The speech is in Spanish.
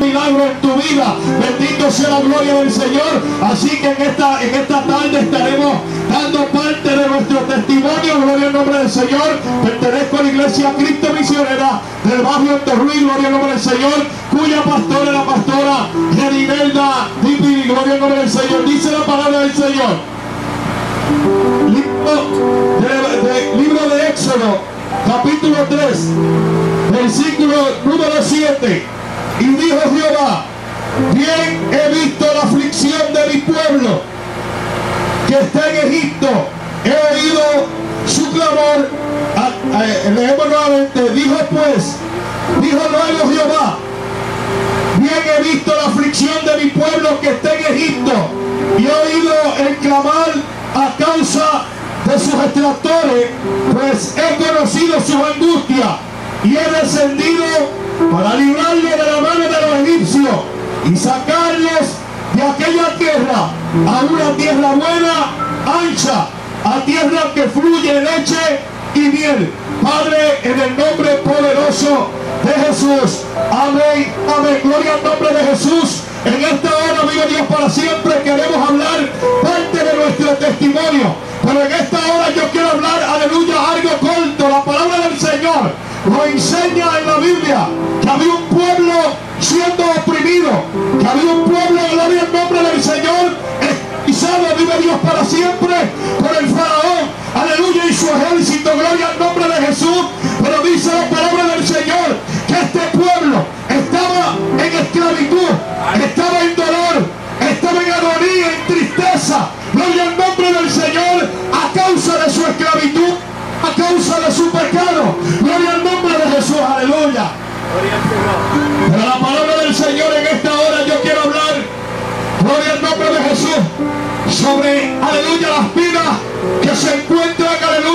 milagro en tu vida. Bendito sea la gloria del Señor. Así que en esta tarde estaremos dando parte de nuestro testimonio. Gloria al nombre del Señor. Pertenezco a la iglesia Cristo Misionera del barrio Torruí. Gloria al nombre del Señor, cuya pastora es la pastora Gerinelda Dipi. Gloria al nombre del Señor. Dice la palabra del Señor. Libro de Éxodo, capítulo 3, versículo número 7. Y dijo Jehová: bien he visto la aflicción de mi pueblo que está en Egipto, he oído su clamor. Leemos nuevamente. Dijo luego Jehová: bien he visto la aflicción de mi pueblo que está en Egipto, y he oído el clamar a causa de sus extractores, pues he conocido su angustia, y he descendido para librarlos de la mano de los egipcios y sacarlos de aquella tierra a una tierra buena, ancha, a tierra que fluye leche y miel. Padre, en el nombre poderoso de Jesús, amén, amén. Gloria al nombre de Jesús. En esta hora, amigo Dios para siempre, queremos hablar parte de nuestro testimonio, pero en esta hora yo quiero hablar, aleluya, algo corto. La palabra del Señor lo enseña en la Biblia, que había un pueblo siendo oprimido, que había un pueblo, gloria al nombre del Señor, esclavizado, vive Dios para siempre, por el faraón, aleluya, y su ejército. Gloria al nombre de Jesús. Pero dice la palabra del Señor que este pueblo estaba en esclavitud, estaba en dolor, estaba en agonía, en tristeza. Gloria al nombre del Señor, a causa de su esclavitud, a causa de su pecado. Gloria al nombre de Jesús, aleluya. Pero la palabra del Señor en esta hora yo quiero hablar, gloria al nombre de Jesús, sobre, aleluya, las vidas que se encuentran, aleluya,